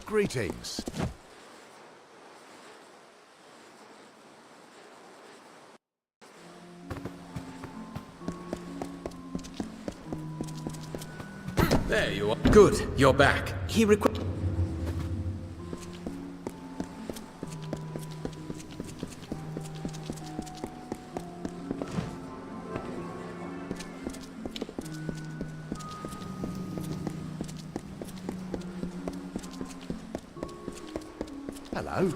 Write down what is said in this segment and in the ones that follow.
Greetings. There you are. Good, you're back. He Hello.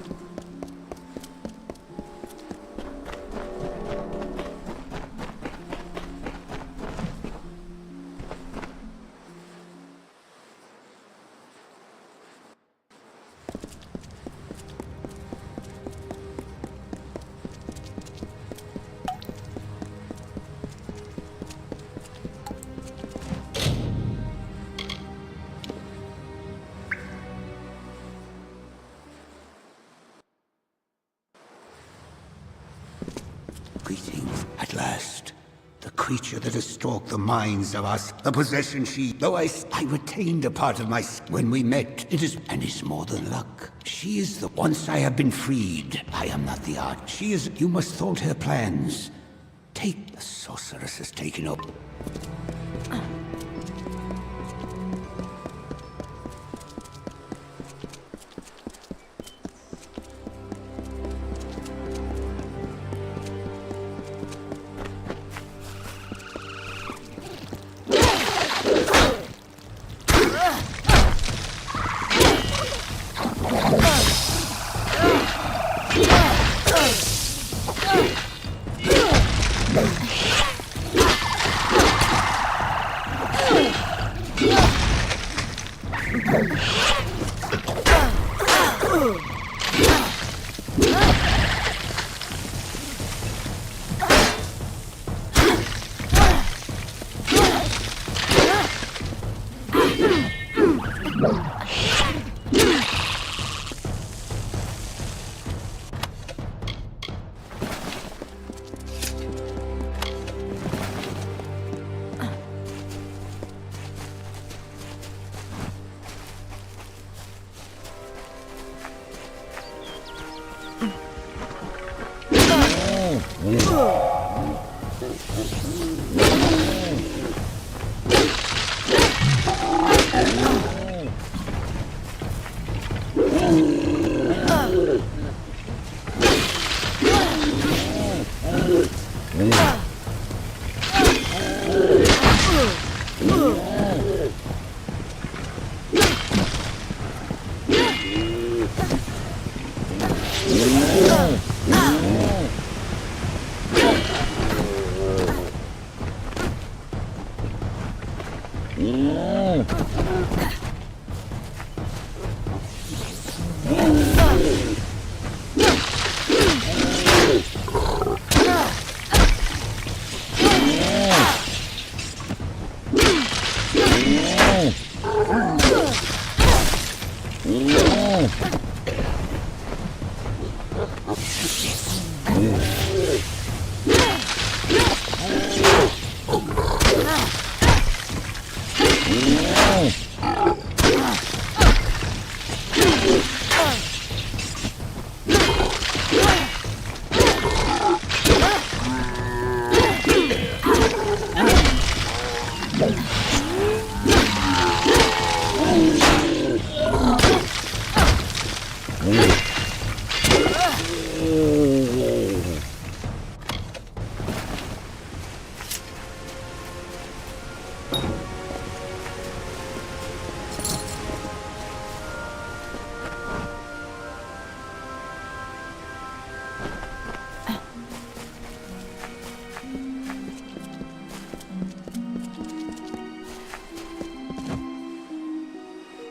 Greetings, at last. The creature that has stalked the minds of us, the possession she... Though I retained a part of my... When we met, it is... And it's more than luck. She is the... Once I have been freed, I am not the art. She is... You must thwart her plans. Take... The sorceress has taken up...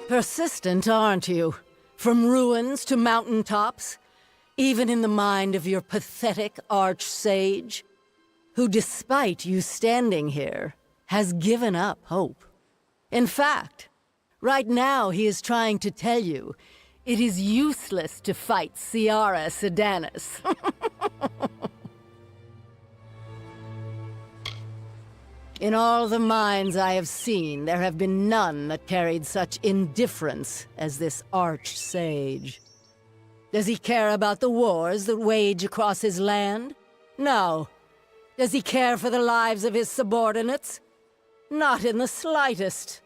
Persistent, aren't you? From ruins to mountaintops, even in the mind of your pathetic arch-sage, who, despite you standing here, has given up hope. In fact, right now he is trying to tell you it is useless to fight Ciara Sedanis. In all the minds I have seen, there have been none that carried such indifference as this arch-sage. Does he care about the wars that wage across his land? No. Does he care for the lives of his subordinates? Not in the slightest.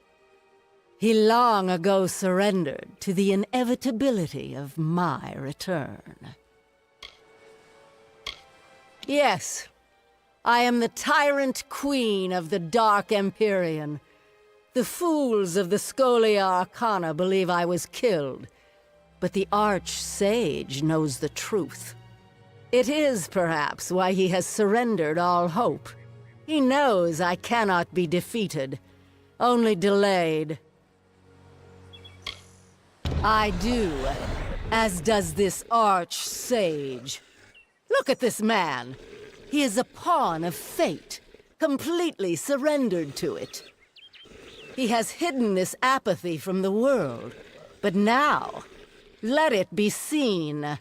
He long ago surrendered to the inevitability of my return. Yes, I am the tyrant queen of the Dark Empyrean. The fools of the Scholia Arcana believe I was killed, but the Arch-Sage knows the truth. It is, perhaps, why he has surrendered all hope. He knows I cannot be defeated, only delayed. I do, as does this Arch-Sage. Look at this man. He is a pawn of fate, completely surrendered to it. He has hidden this apathy from the world, but now, let it be seen.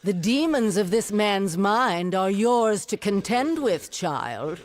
The demons of this man's mind are yours to contend with, child.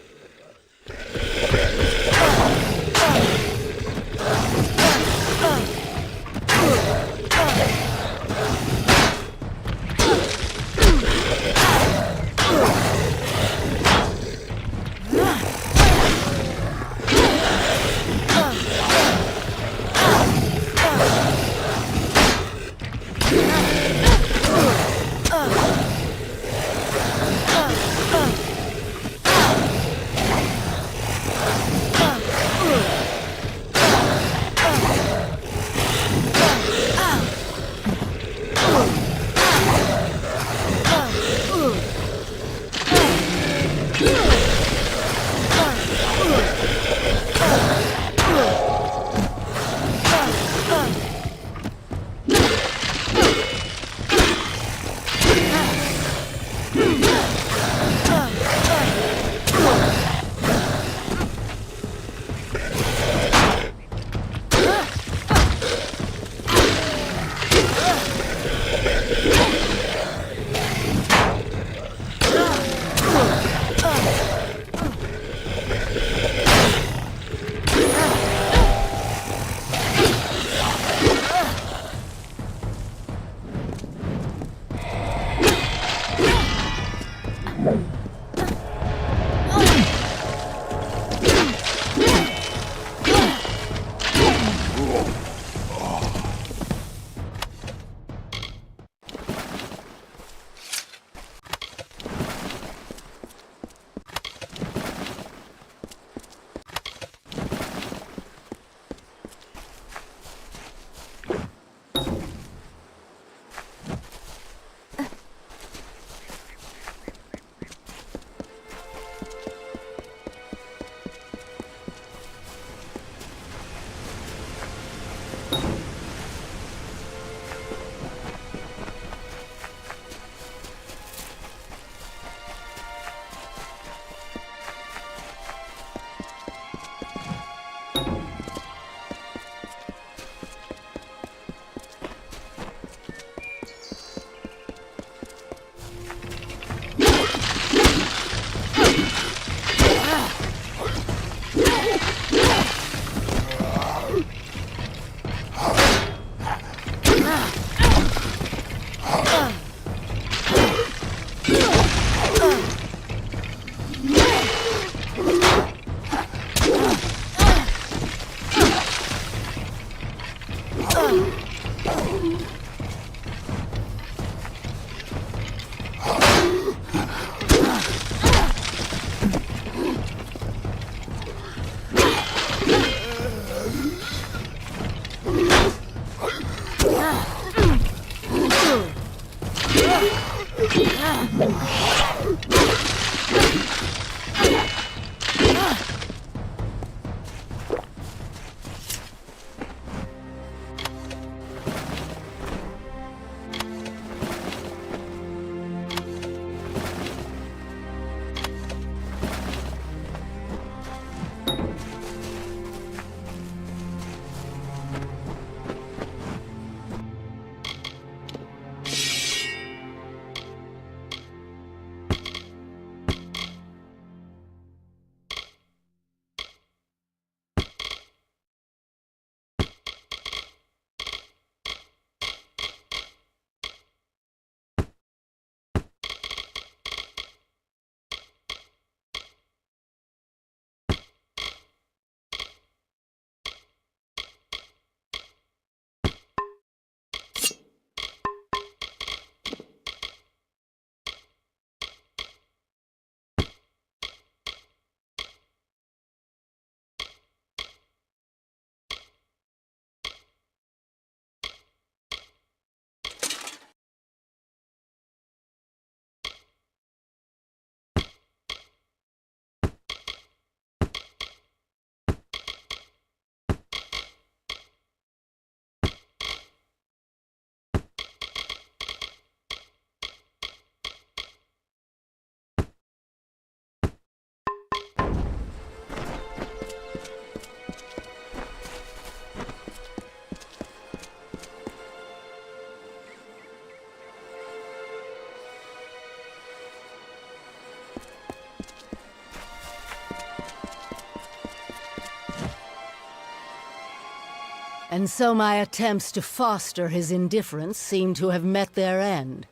And so my attempts to foster his indifference seem to have met their end.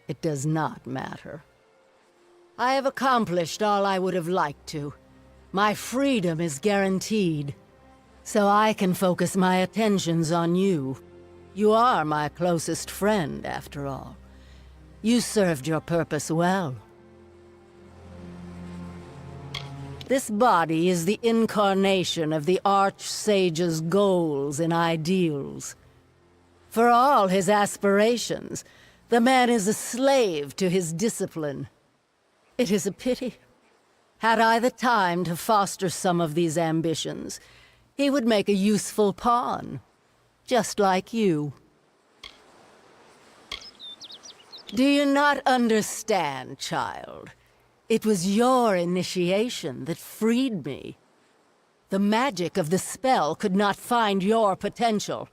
It does not matter. I have accomplished all I would have liked to. My freedom is guaranteed, so I can focus my attentions on you. You are my closest friend, after all. You served your purpose well. This body is the incarnation of the Archsage's goals and ideals. For all his aspirations, the man is a slave to his discipline. It is a pity. Had I the time to foster some of these ambitions, he would make a useful pawn, just like you. Do you not understand, child? It was your initiation that freed me. The magic of the spell could not find your potential,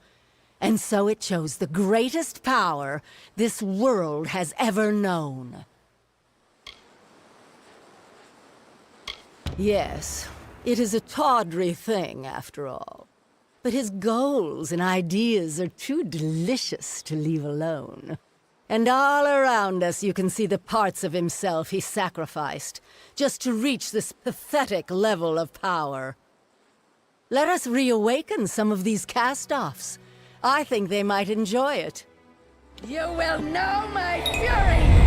and so it chose the greatest power this world has ever known. Yes, it is a tawdry thing, after all. But his goals and ideas are too delicious to leave alone. And all around us you can see the parts of himself he sacrificed, just to reach this pathetic level of power. Let us reawaken some of these cast-offs. I think they might enjoy it. You will know my fury!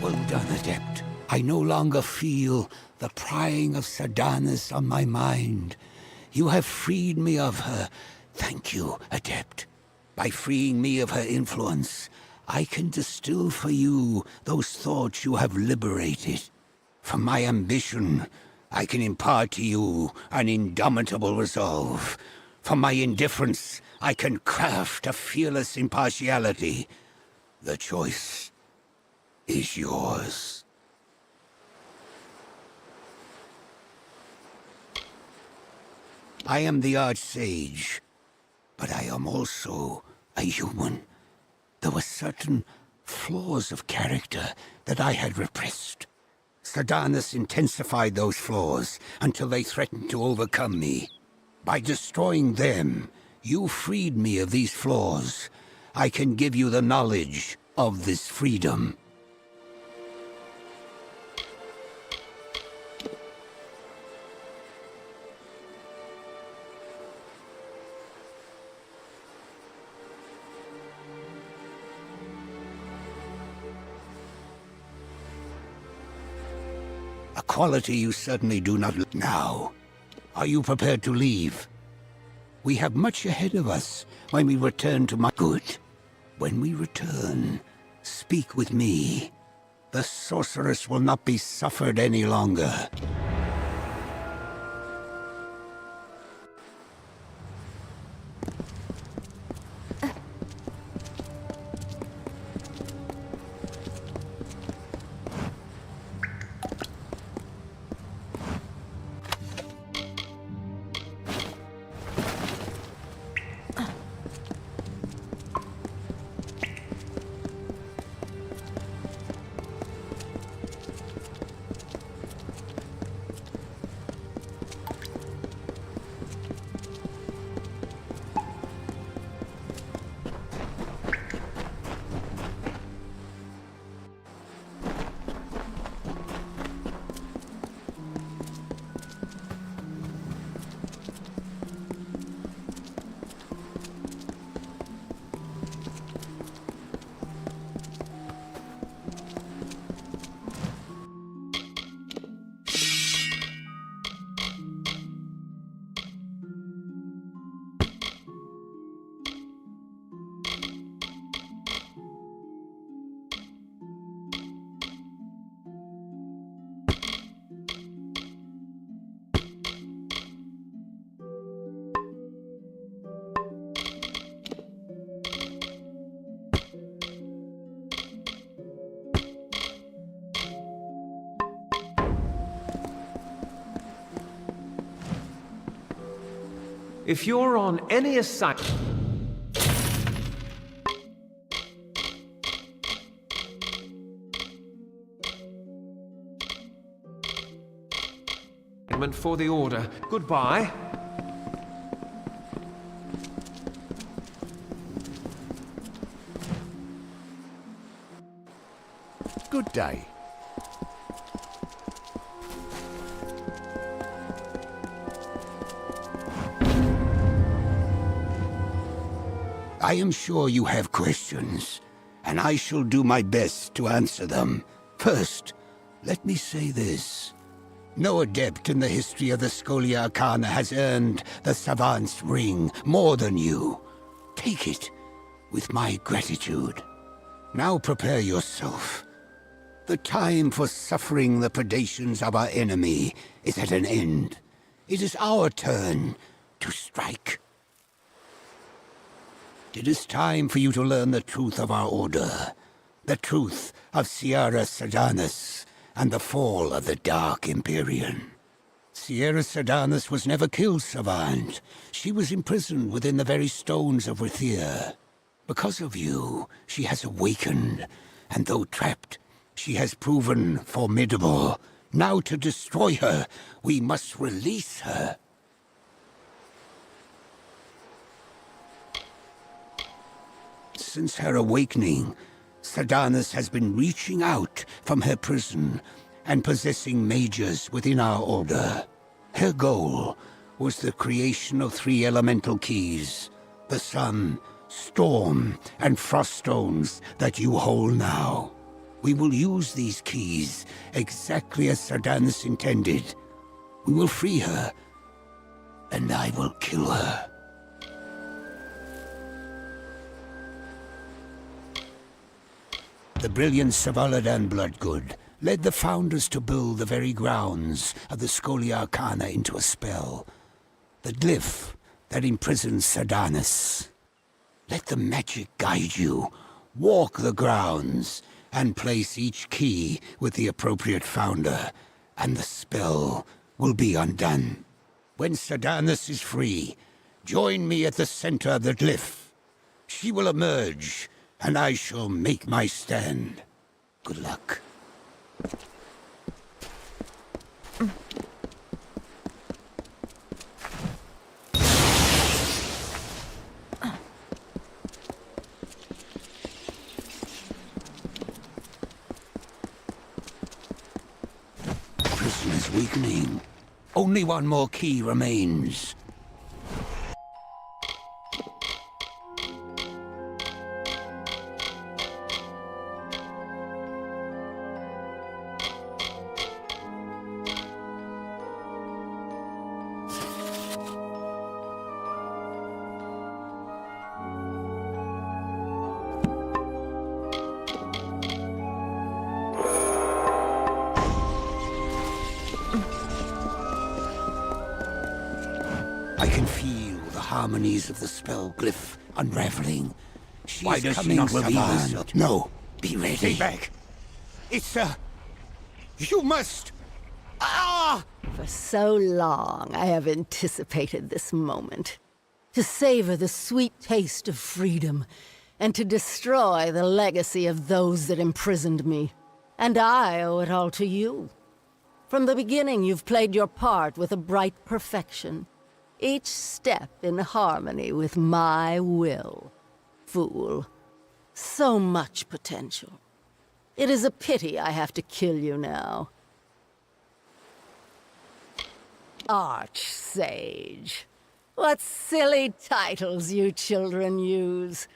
Well done, Adept. I no longer feel the prying of Sardanis on my mind. You have freed me of her. Thank you, Adept. By freeing me of her influence, I can distill for you those thoughts you have liberated. From my ambition, I can impart to you an indomitable resolve. From my indifference, I can craft a fearless impartiality. The choice is yours. I am the Archsage, but I am also a human. There were certain flaws of character that I had repressed. Sardanis intensified those flaws until they threatened to overcome me. By destroying them, you freed me of these flaws. I can give you the knowledge of this freedom. A quality you certainly do not now. Are you prepared to leave? We have much ahead of us when we return to my good. When we return, speak with me. The sorceress will not be suffered any longer. If you're on any assignment for the Order, goodbye. Good day. I am sure you have questions, and I shall do my best to answer them. First, let me say this. No adept in the history of the Scholia Arcana has earned the Savant's Ring more than you. Take it with my gratitude. Now prepare yourself. The time for suffering the predations of our enemy is at an end. It is our turn to strike. It is time for you to learn the truth of our order. The truth of Sierra Sardanus and the fall of the Dark Empyrean. Sierra Sardanus was never killed, Savant. She was imprisoned within the very stones of Rithia. Because of you, she has awakened, and though trapped, she has proven formidable. Now to destroy her, we must release her. Since her awakening, Sardanus has been reaching out from her prison and possessing mages within our order. Her goal was the creation of 3 elemental keys: the sun, storm, and frost stones that you hold now. We will use these keys exactly as Sardanus intended. We will free her, and I will kill her. The brilliant Savaladan Bloodgood led the Founders to build the very grounds of the Scholia Arcana into a spell. The glyph that imprisons Sardanus. Let the magic guide you. Walk the grounds, and place each key with the appropriate Founder, and the spell will be undone. When Sardanus is free, join me at the center of the glyph. She will emerge, and I shall make my stand. Good luck. Prison is weakening. Only one more key remains. I can feel the harmonies of the spell glyph unraveling. Why does she not reveal herself? No, be ready. Stay back. It's you must. Ah! For so long, I have anticipated this moment. To savor the sweet taste of freedom, and to destroy the legacy of those that imprisoned me. And I owe it all to you. From the beginning, you've played your part with a bright perfection. Each step in harmony with my will. Fool. So much potential. It is a pity I have to kill you now. Archsage. What silly titles you children use.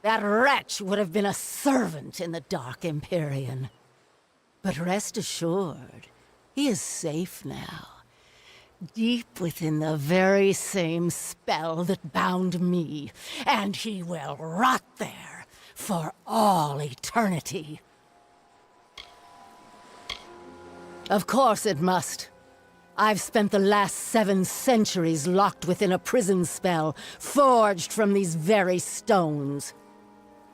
That wretch would have been a servant in the Dark Empyrean. But rest assured, he is safe now. Deep within the very same spell that bound me, and he will rot there for all eternity. Of course it must. I've spent the last 7 centuries locked within a prison spell, forged from these very stones.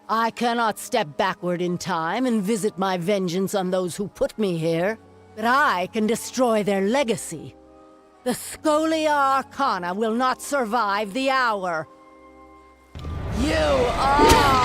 I cannot step backward in time and visit my vengeance on those who put me here, but I can destroy their legacy. The Scholia Arcana will not survive the hour. You are...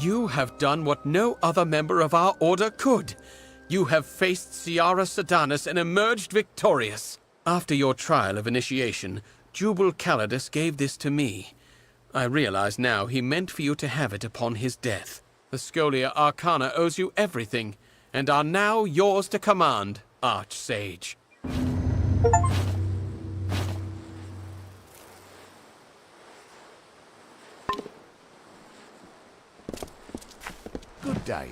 You have done what no other member of our order could. You have faced Ciara Sedanus and emerged victorious. After your trial of initiation, Jubal Calidus gave this to me. I realize now he meant for you to have it upon his death. The Scholia Arcana owes you everything, and are now yours to command, Archsage. Good day.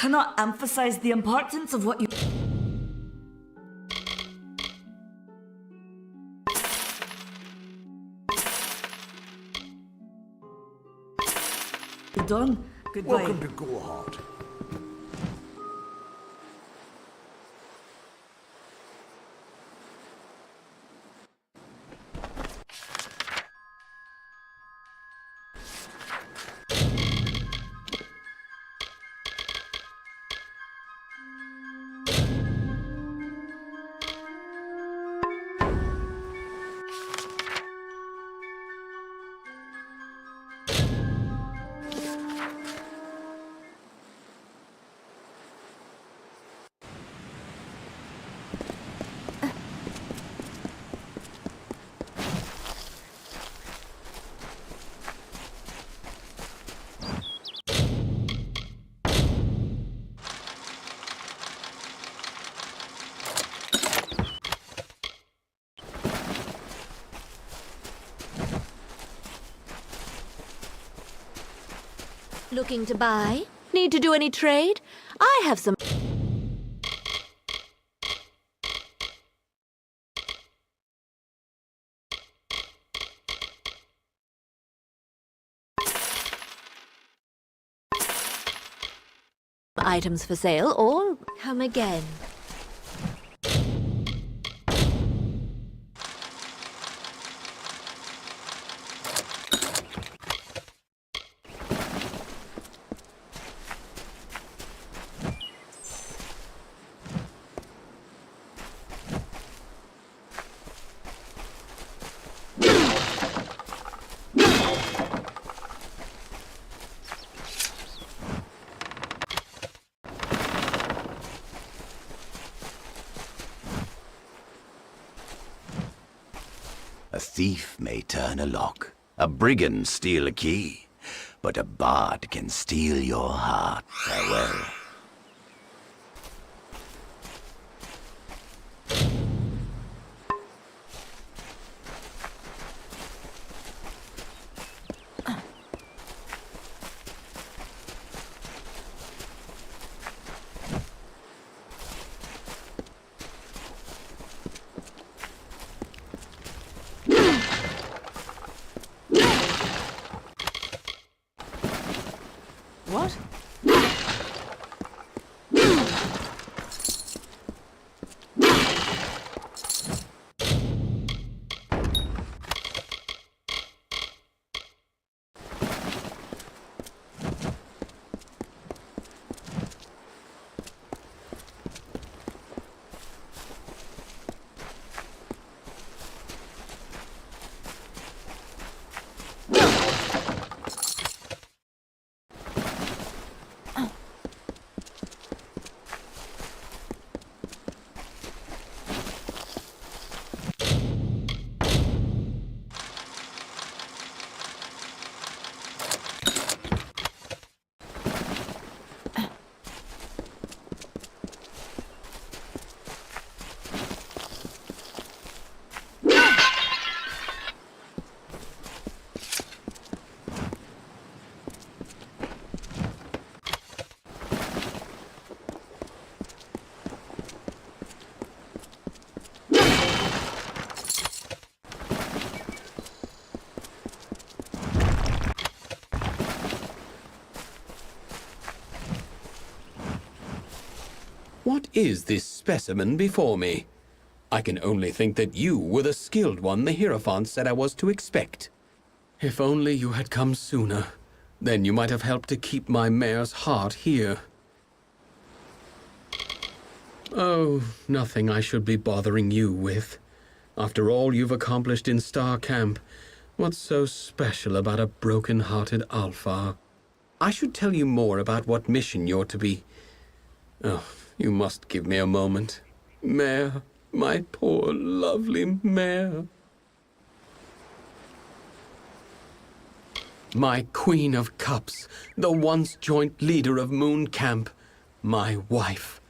cannot emphasize the importance of what you... You've done. Goodbye. Welcome to Goreheart. Looking to buy? Need to do any trade? I have some... items for sale, or come again. A thief may turn a lock, a brigand steal a key, but a bard can steal your heart. Farewell. What? What is this specimen before me? I can only think that you were the skilled one the Hierophant said I was to expect. If only you had come sooner, then you might have helped to keep my mare's heart here. Oh, nothing I should be bothering you with. After all you've accomplished in Star Camp, what's so special about a broken-hearted Alpha? I should tell you more about what mission you're to be... Oh, you must give me a moment. Mare, my poor, lovely mare. My Queen of Cups, the once joint leader of Moon Camp, my wife.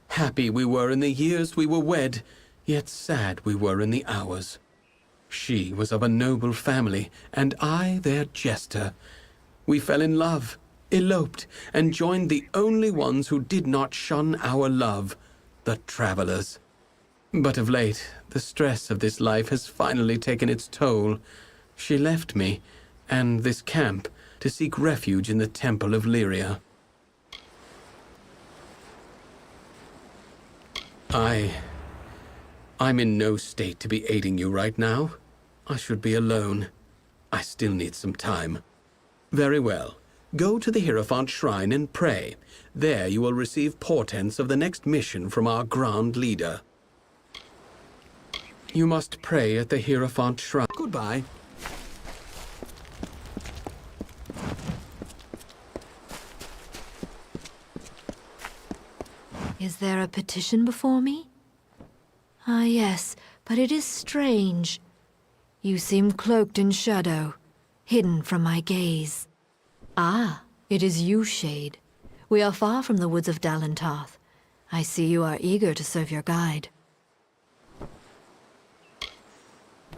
Happy we were in the years we were wed, yet sad we were in the hours. She was of a noble family, and I their jester. We fell in love, eloped, and joined the only ones who did not shun our love, the travelers. But of late, the stress of this life has finally taken its toll. She left me, and this camp, to seek refuge in the Temple of Lyria. I'm in no state to be aiding you right now. I should be alone. I still need some time. Very well. Go to the Hierophant Shrine and pray. There you will receive portents of the next mission from our Grand Leader. You must pray at the Hierophant Shrine. Goodbye. Is there a petition before me? Ah, yes, but it is strange. You seem cloaked in shadow, hidden from my gaze. Ah, it is you, Shade. We are far from the woods of Dalentarth. I see you are eager to serve your guide.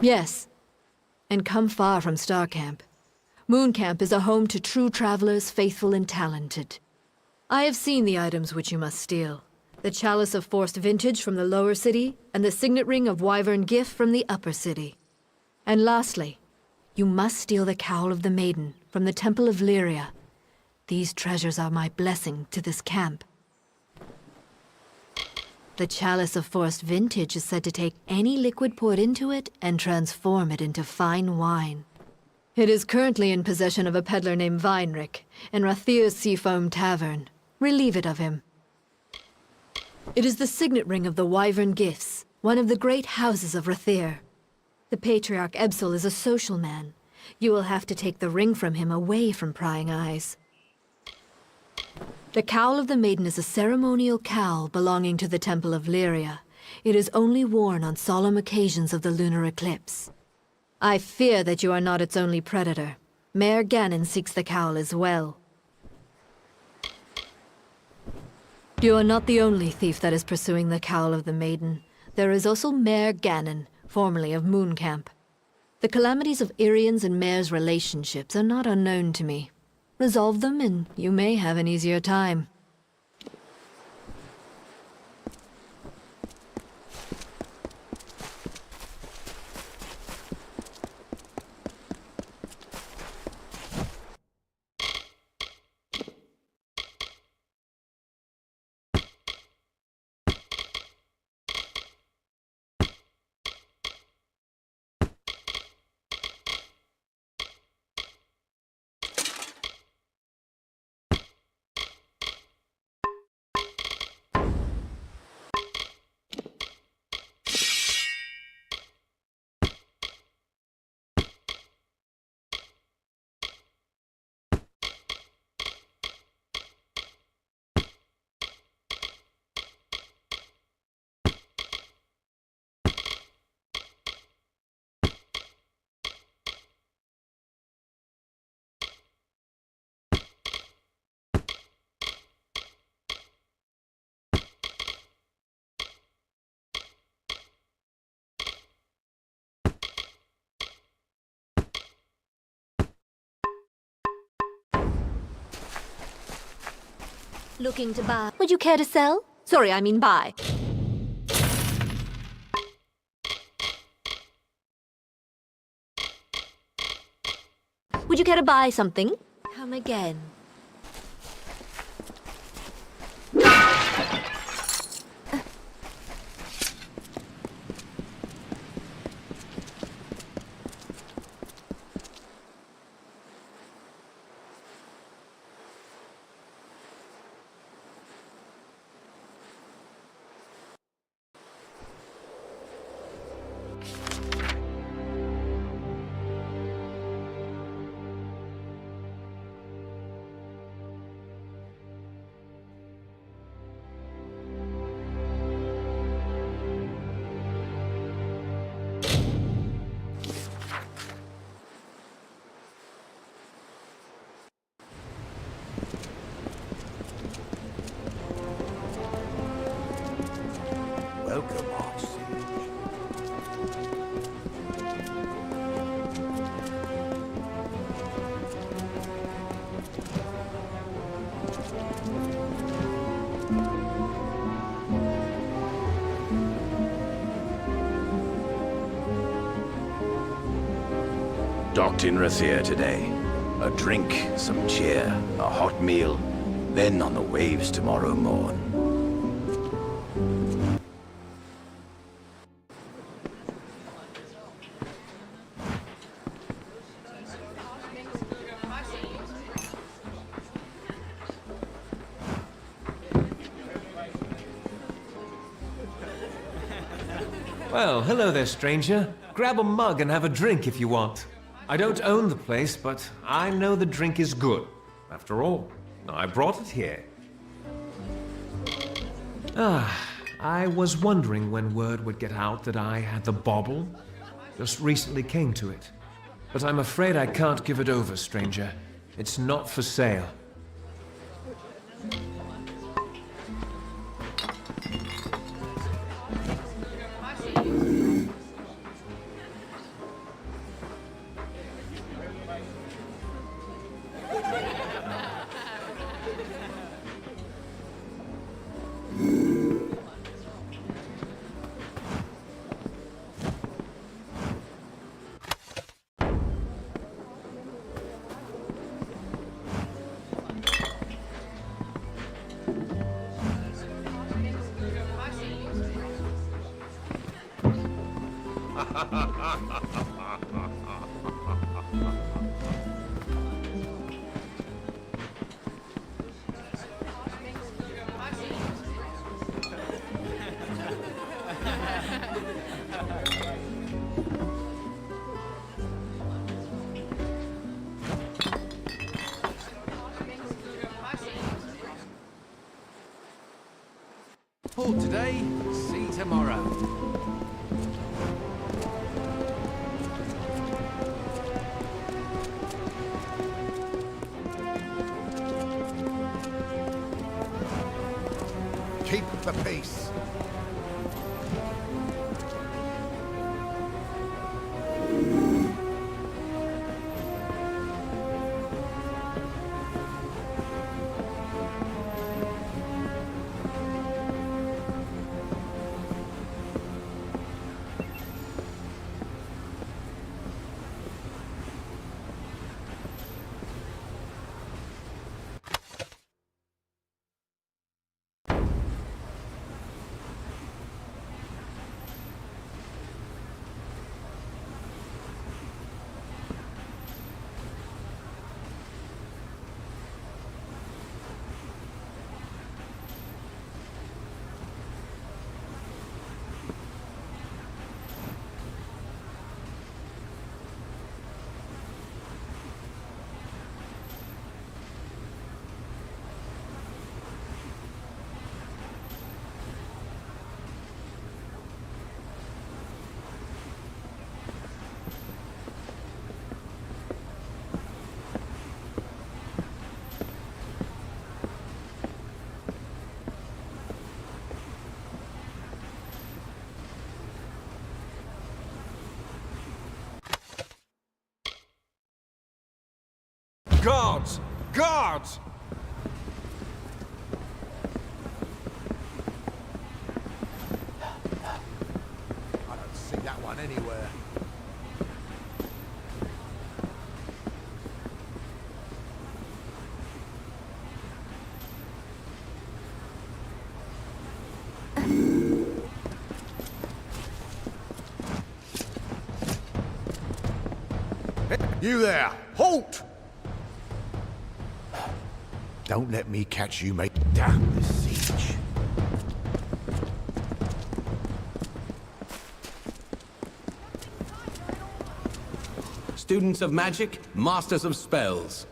Yes, and come far from Starcamp. Mooncamp is a home to true travelers, faithful and talented. I have seen the items which you must steal. The Chalice of Forced Vintage from the lower city, and the Signet Ring of Wyvern Gift from the upper city. And lastly, you must steal the Cowl of the Maiden from the Temple of Lyria. These treasures are my blessing to this camp. The Chalice of Forced Vintage is said to take any liquid poured into it and transform it into fine wine. It is currently in possession of a peddler named Weinrich in Rathir's Seafoam Tavern. Relieve it of him. It is the signet ring of the Wyvern Gifts, one of the great houses of Rathir. The Patriarch Ebsel is a social man. You will have to take the ring from him away from prying eyes. The Cowl of the Maiden is a ceremonial cowl belonging to the Temple of Lyria. It is only worn on solemn occasions of the lunar eclipse. I fear that you are not its only predator. Mayor Ganon seeks the cowl as well. You are not the only thief that is pursuing the Cowl of the Maiden. There is also Mayor Ganon, formerly of Mooncamp. The calamities of Irian's and Mayor's relationships are not unknown to me. Resolve them and you may have an easier time. Looking to buy. Would you care to sell? Sorry, I mean buy. Would you care to buy something? Come again. Welcome, Archsage. Docked in Rathir today. A drink, some cheer, a hot meal, then on the waves tomorrow morn. Well, hello there, stranger. Grab a mug and have a drink if you want. I don't own the place, but I know the drink is good. After all, I brought it here. I was wondering when word would get out that I had the bauble. Just recently came to it. But I'm afraid I can't give it over, stranger. It's not for sale. Port today, see tomorrow. Keep the peace. Guards! Guards! I don't see that one anywhere. You there! Halt! Don't let me catch you, mate. Damn the siege. Students of magic, masters of spells.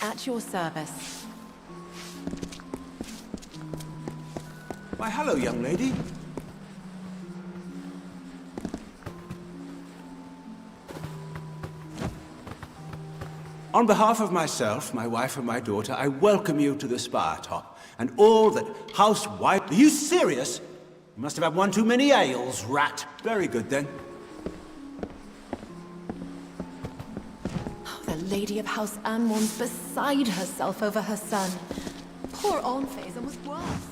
At your service. Why, hello, young lady. On behalf of myself, my wife and my daughter, I welcome you to the Spire Top, and all that House White... Are you serious? You must have had one too many ales, rat. Very good, then. lady of House Anmorn's beside herself over her son. Poor Onphaser was worse.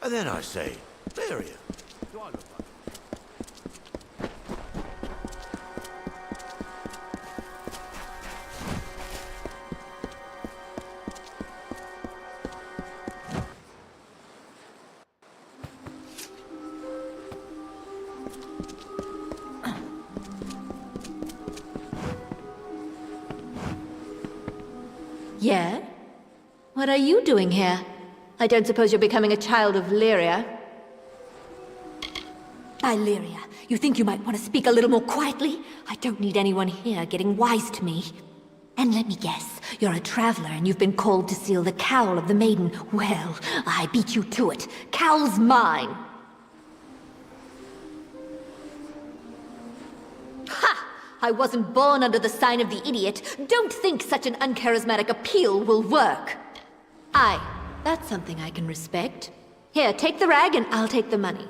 And then I say, Lyria. Do I look like... Yeah? What are you doing here? I don't suppose you're becoming a child of Lyria? Lyria, you think you might want to speak a little more quietly? I don't need anyone here getting wise to me. And let me guess, you're a traveler and you've been called to seal the cowl of the maiden. Well, I beat you to it. Cowl's mine. Ha! I wasn't born under the sign of the idiot. Don't think such an uncharismatic appeal will work. Aye, that's something I can respect. Here, take the rag and I'll take the money.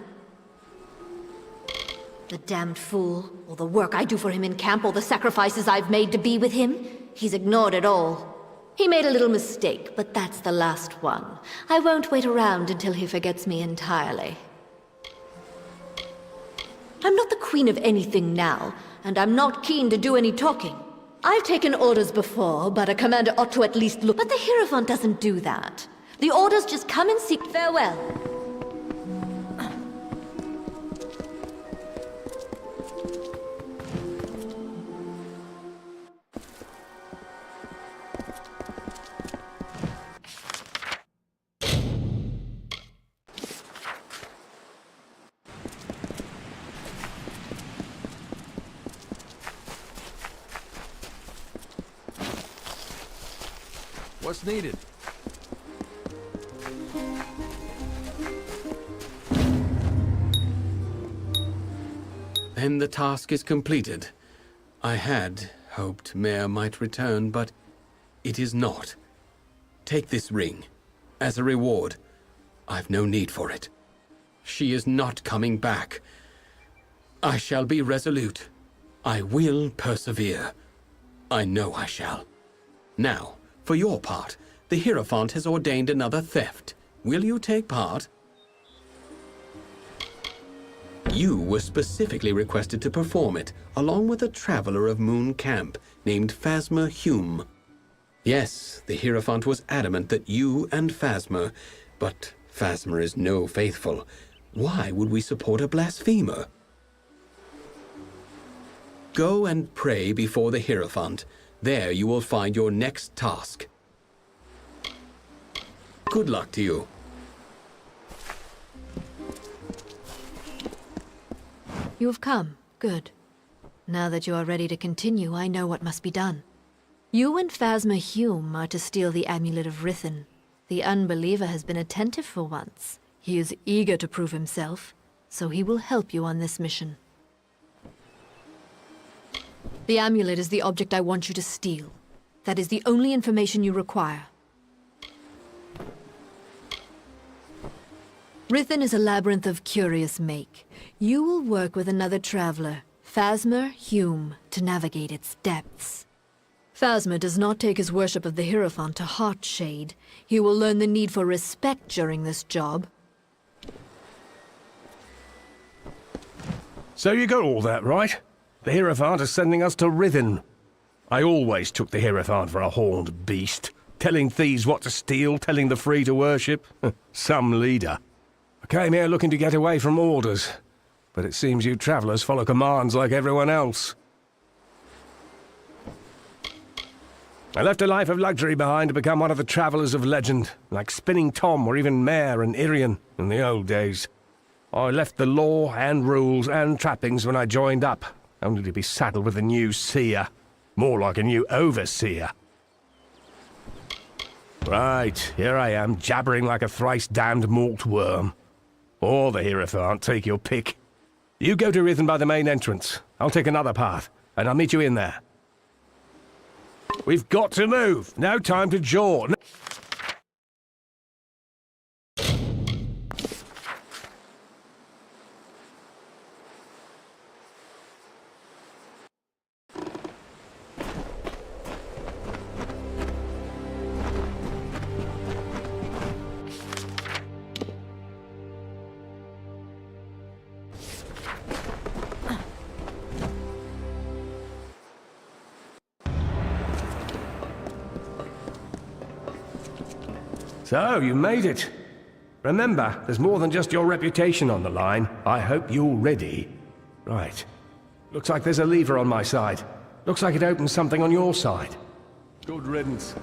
The damned fool. All the work I do for him in camp, all the sacrifices I've made to be with him. He's ignored it all. He made a little mistake, but that's the last one. I won't wait around until he forgets me entirely. I'm not the queen of anything now, and I'm not keen to do any talking. I've taken orders before, but a commander ought to at least look. But the Hierophant doesn't do that. The orders just come and seek farewell. What's needed? Then the task is completed. I had hoped Mare might return, but it is not. Take this ring. As a reward. I've no need for it. She is not coming back. I shall be resolute. I will persevere. I know I shall. Now, for your part, the Hierophant has ordained another theft. Will you take part? You were specifically requested to perform it, along with a traveler of Moon Camp named Phasma Hume. Yes, the Hierophant was adamant that you and Phasma, but Phasma is no faithful. Why would we support a blasphemer? Go and pray before the Hierophant. There you will find your next task. Good luck to you. You have come. Good. Now that you are ready to continue, I know what must be done. You and Phasma Hume are to steal the Amulet of Rithen. The unbeliever has been attentive for once. He is eager to prove himself, so he will help you on this mission. The amulet is the object I want you to steal. That is the only information you require. Rithen is a labyrinth of curious make. You will work with another traveler, Phasmer Hume, to navigate its depths. Phasmer does not take his worship of the Hierophant to heart, Shade. He will learn the need for respect during this job. So you got all that right? The Hierophant is sending us to Rithen. I always took the Hierophant for a horned beast. Telling thieves what to steal, telling the free to worship. Some leader. I came here looking to get away from orders. But it seems you travelers follow commands like everyone else. I left a life of luxury behind to become one of the travelers of legend, like Spinning Tom or even Mare and Irian in the old days. I left the law and rules and trappings when I joined up, only to be saddled with a new seer. More like a new overseer. Right, here I am, jabbering like a thrice-damned malt worm. Or the Hierophant, take your pick. You go to Rithen by the main entrance. I'll take another path, and I'll meet you in there. We've got to move. No time to jaw. So, you made it. Remember, there's more than just your reputation on the line. I hope you're ready. Right. Looks like there's a lever on my side. Looks like it opens something on your side. Good riddance.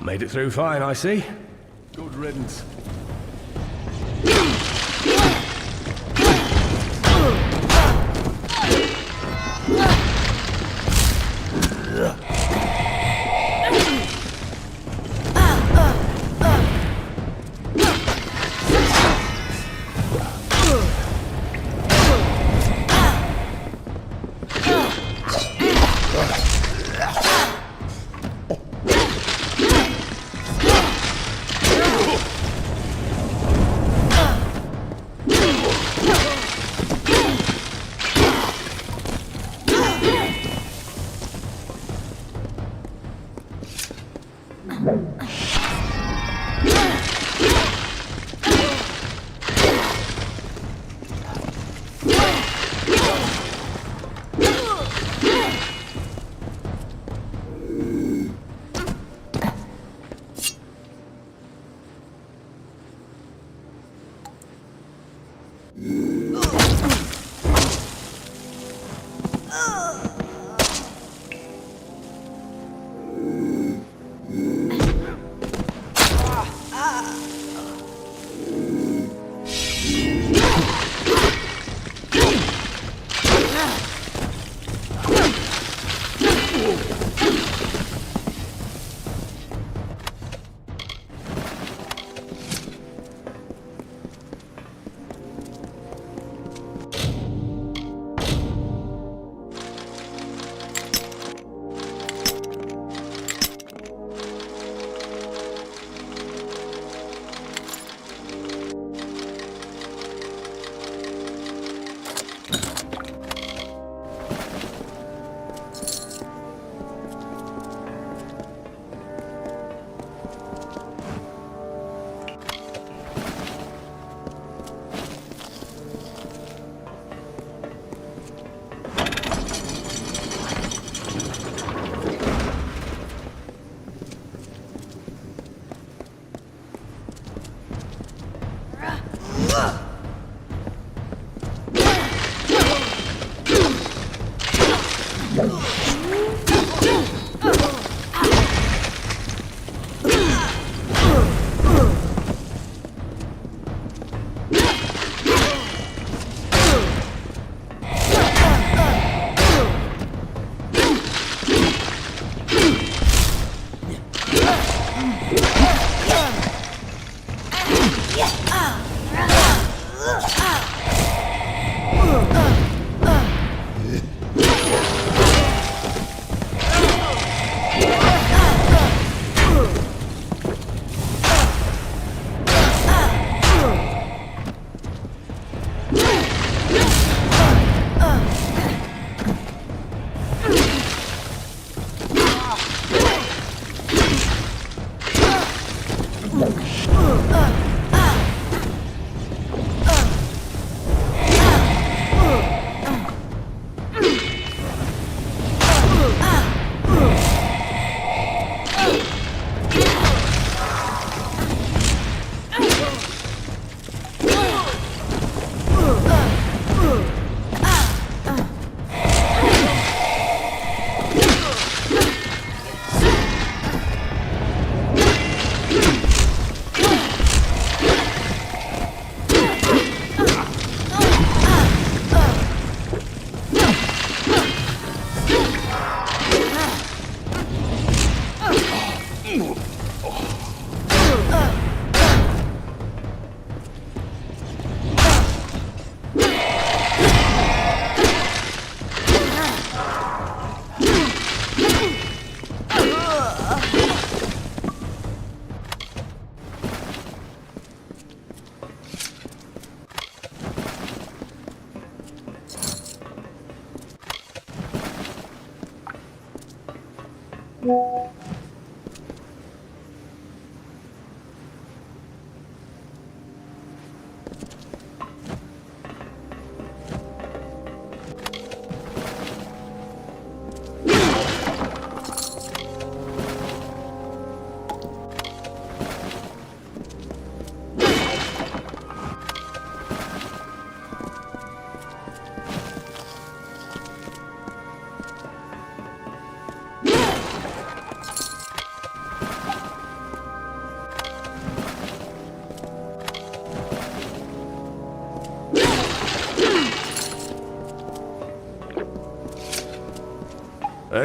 Made it through fine, I see. Good riddance.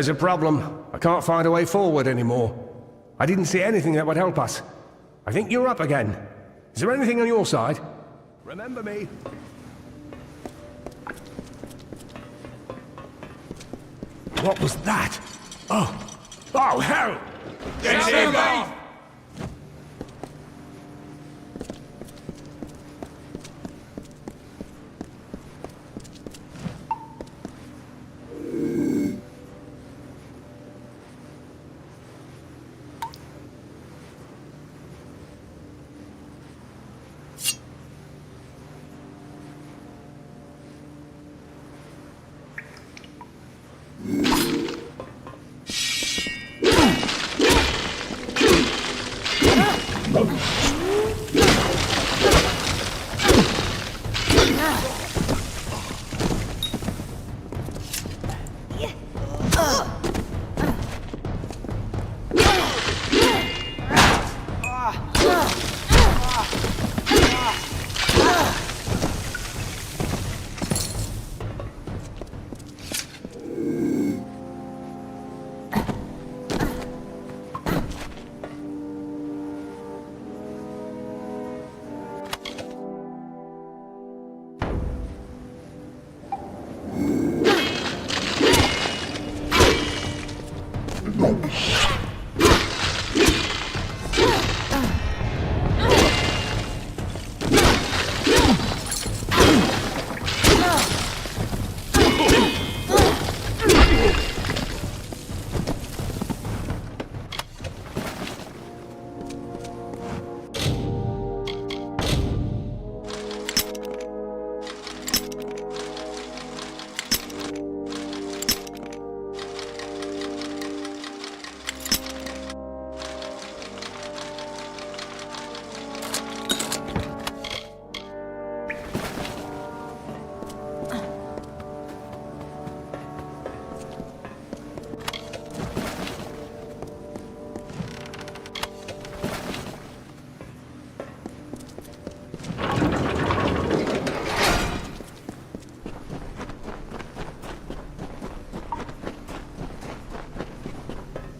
There's a problem. I can't find a way forward anymore. I didn't see anything that would help us. I think you're up again. Is there anything on your side? Remember me. What was that? Oh! Oh, hell! Get him off!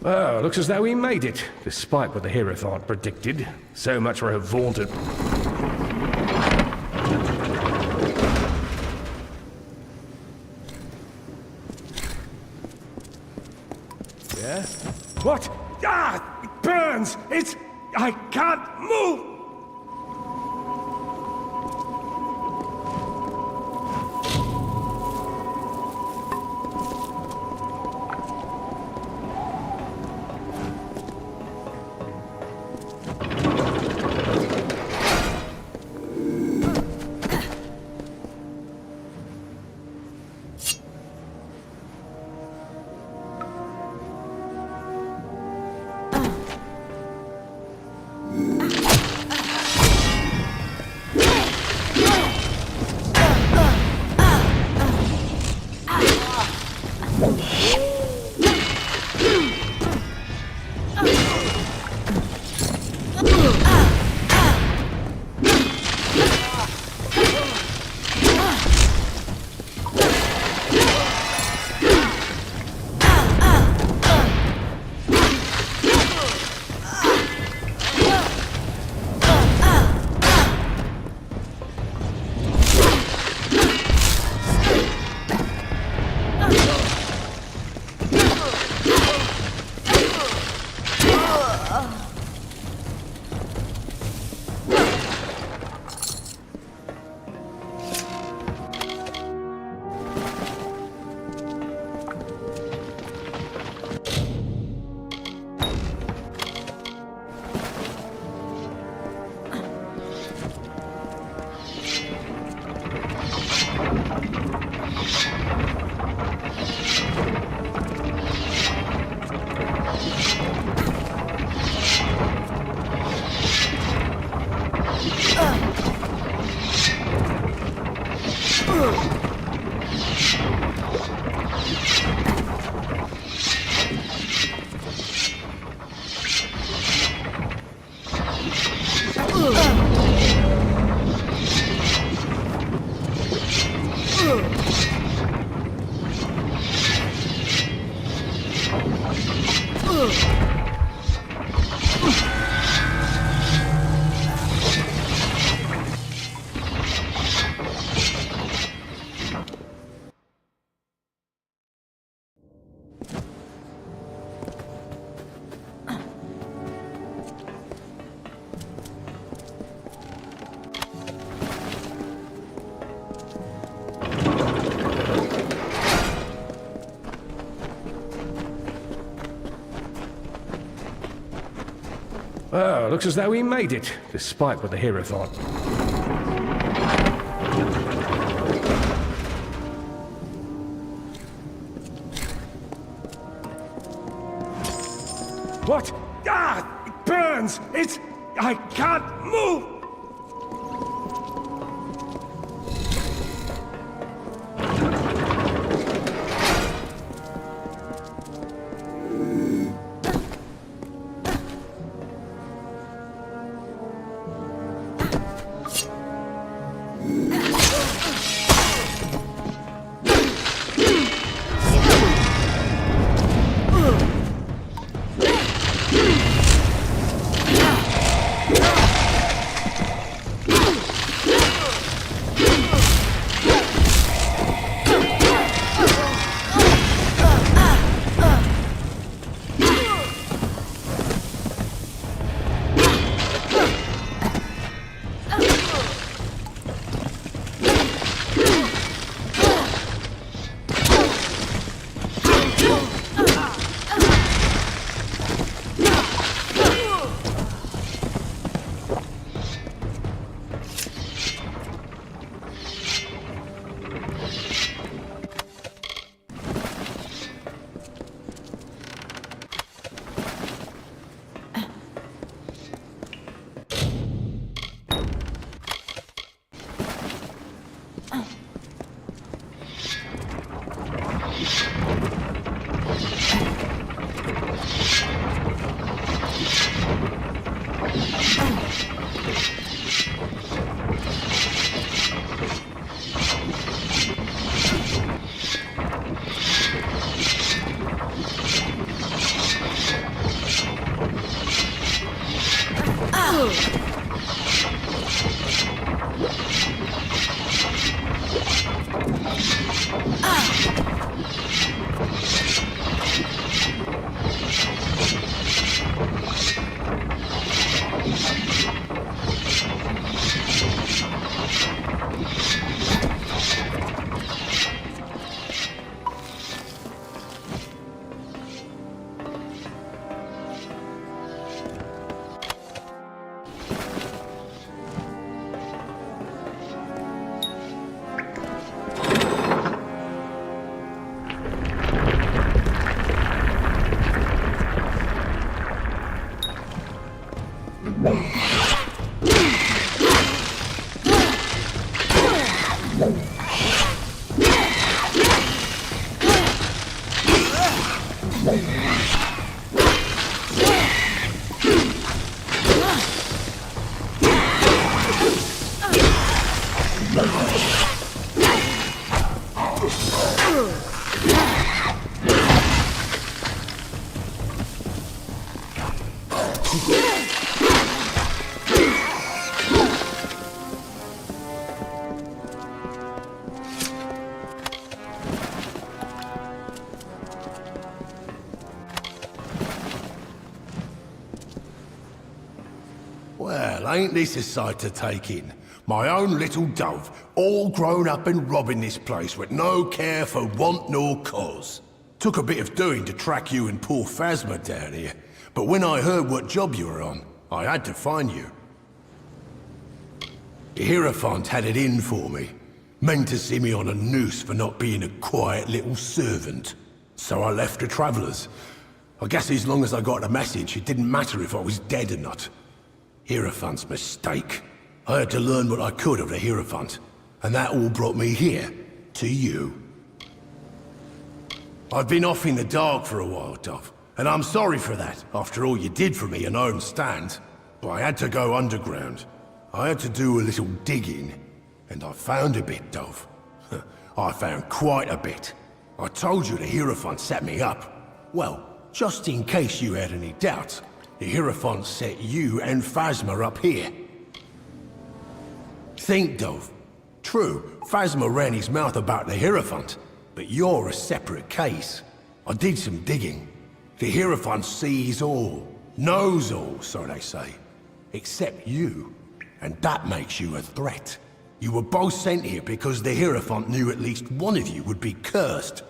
Oh, looks as though we made it, despite what the Hierophant predicted. So much for her vaunted... Yeah? What? Ah! It burns! It's... I can't move! Oh, looks as though we made it, despite what the Hierophant... What? Ah! It burns! It's... I can't move! Well, ain't this a sight to take in? My own little dove, all grown up and robbing this place with no care for want nor cause. Took a bit of doing to track you and poor Phasma down here, but when I heard what job you were on, I had to find you. The Hierophant had it in for me. Meant to see me on a noose for not being a quiet little servant. So I left the Travellers. I guess as long as I got the message, it didn't matter if I was dead or not. Hierophant's mistake. I had to learn what I could of the Hierophant, and that all brought me here, to you. I've been off in the dark for a while, Dove, and I'm sorry for that, after all you did for me, and I understand. But I had to go underground. I had to do a little digging, and I found a bit, Dove. I found quite a bit. I told you the Hierophant set me up. Well, just in case you had any doubts, the Hierophant set you and Phasma up here. Think, Dove. True, Phasma ran his mouth about the Hierophant, but you're a separate case. I did some digging. The Hierophant sees all, knows all, so they say. Except you, and that makes you a threat. You were both sent here because the Hierophant knew at least one of you would be cursed.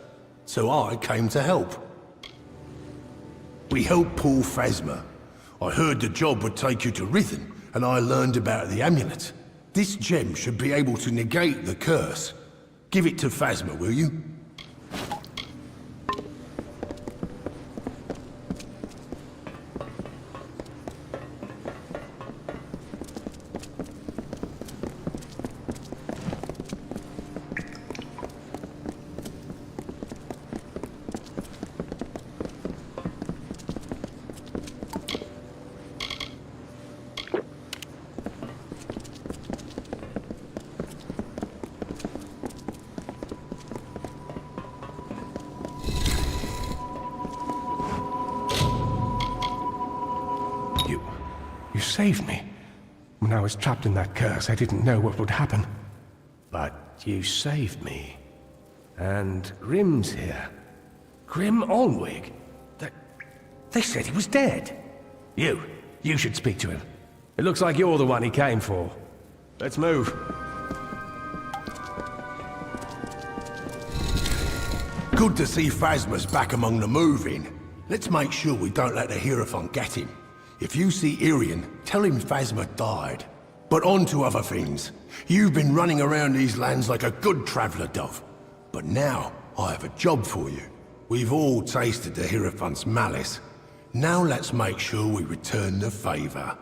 So I came to help. We helped poor Phasma. I heard the job would take you to Rithen, and I learned about the amulet. This gem should be able to negate the curse. Give it to Phasma, will you? You saved me. When I was trapped in that curse, I didn't know what would happen. But you saved me. And Grim's here. Grim Olwig? They said he was dead. You should speak to him. It looks like you're the one he came for. Let's move. Good to see Phasma's back among the moving. Let's make sure we don't let the Hierophant get him. If you see Irian, tell him Phasma died. But on to other things. You've been running around these lands like a good traveller, Dove. But now, I have a job for you. We've all tasted the Hierophant's malice. Now let's make sure we return the favour.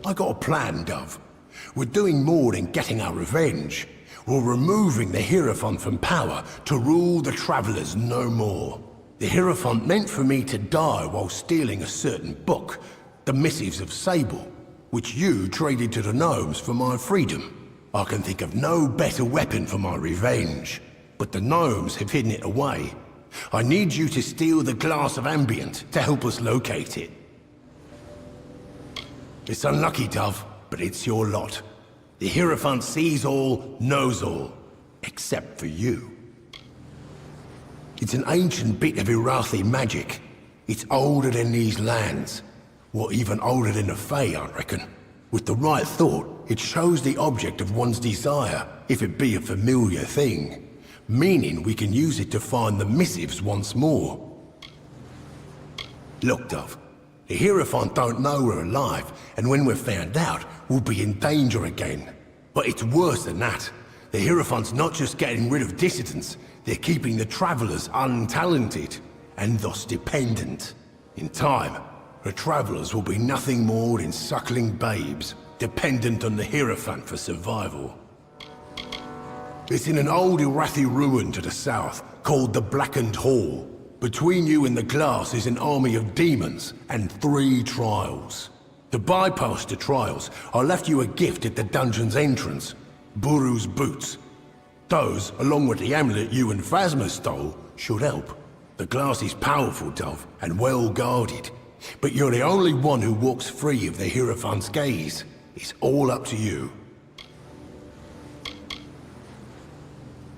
I got a plan, Dove. We're doing more than getting our revenge. or removing the Hierophant from power to rule the Travelers no more. The Hierophant meant for me to die while stealing a certain book, the Missives of Sable, which you traded to the gnomes for my freedom. I can think of no better weapon for my revenge, but the gnomes have hidden it away. I need you to steal the Glass of Ambient to help us locate it. It's unlucky, Dove, but it's your lot. The Hierophant sees all, knows all, except for you. It's an ancient bit of Irathi magic. It's older than these lands. Or even older than the Fae, I reckon. With the right thought, it shows the object of one's desire, if it be a familiar thing. Meaning we can use it to find the missives once more. Look, Dove. The Hierophant don't know we're alive, and when we're found out, we'll be in danger again. But it's worse than that. The Hierophant's not just getting rid of dissidents, they're keeping the Travelers untalented, and thus dependent. In time, the Travelers will be nothing more than suckling babes, dependent on the Hierophant for survival. It's in an old Irathi ruin to the south, called the Blackened Hall. Between you and the glass is an army of demons and 3 trials. To bypass the trials, I left you a gift at the dungeon's entrance. Buru's boots. Those, along with the amulet you and Phasma stole, should help. The glass is powerful, Dove, and well guarded. But you're the only one who walks free of the Hierophant's gaze. It's all up to you.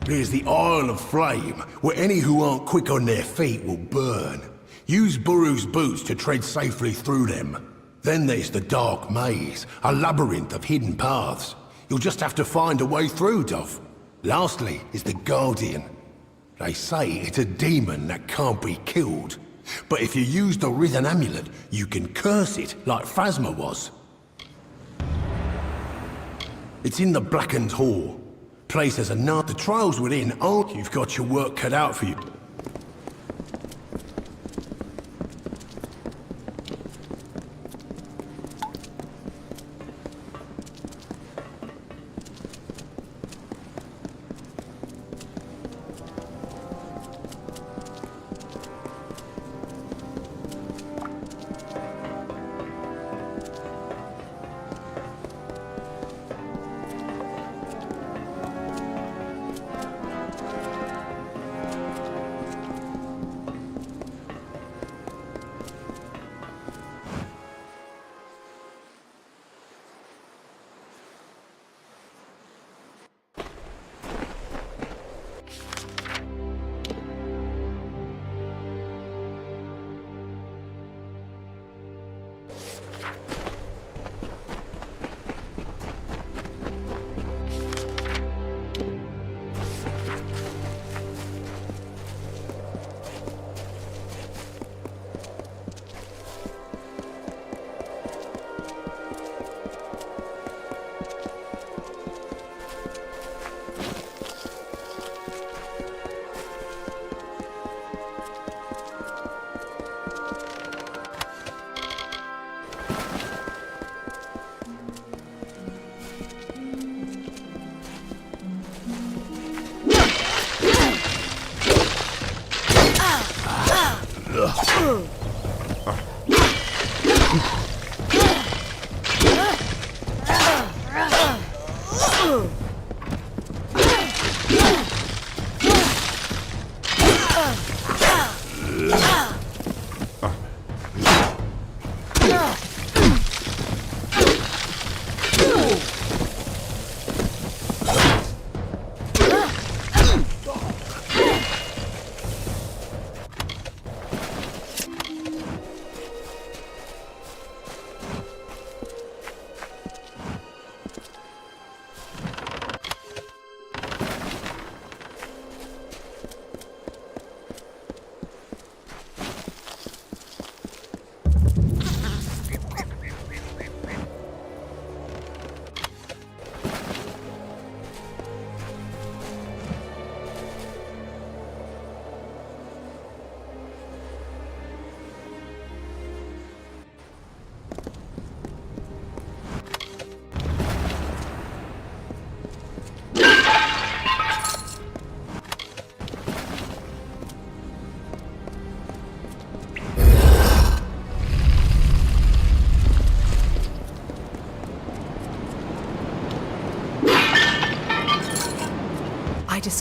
There's the Isle of Flame, where any who aren't quick on their feet will burn. Use Buru's boots to tread safely through them. Then there's the Dark Maze, a labyrinth of hidden paths. You'll just have to find a way through, Dove. Lastly is the Guardian. They say it's a demon that can't be killed. But if you use the Rhythm Amulet, you can curse it like Phasma was. It's in the Blackened Hall. Place has enough. The trials within aren't. You've got your work cut out for you.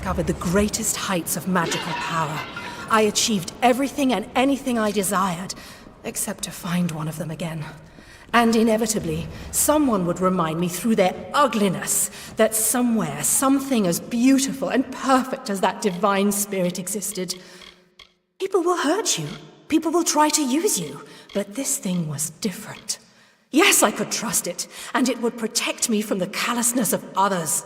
discovered the greatest heights of magical power. I achieved everything and anything I desired, except to find one of them again. And inevitably, someone would remind me through their ugliness that somewhere, something as beautiful and perfect as that divine spirit existed. People will hurt you. People will try to use you. But this thing was different. Yes, I could trust it, and it would protect me from the callousness of others.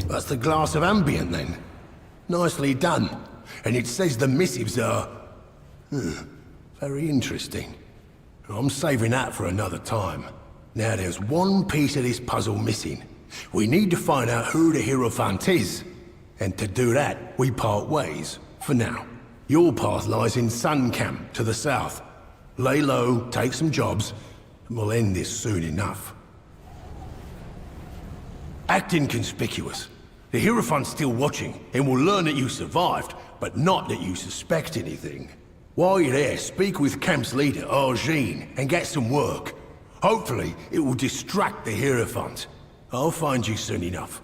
That's the glass of ambient, then. Nicely done. And it says the missives are... very interesting. I'm saving that for another time. Now there's one piece of this puzzle missing. We need to find out who the Hierophant is. And to do that, we part ways, for now. Your path lies in Sun Camp, to the south. Lay low, take some jobs, and we'll end this soon enough. Act inconspicuous. The Hierophant's still watching, and will learn that you survived, but not that you suspect anything. While you're there, speak with Camp's leader, Arjean, and get some work. Hopefully, it will distract the Hierophant. I'll find you soon enough.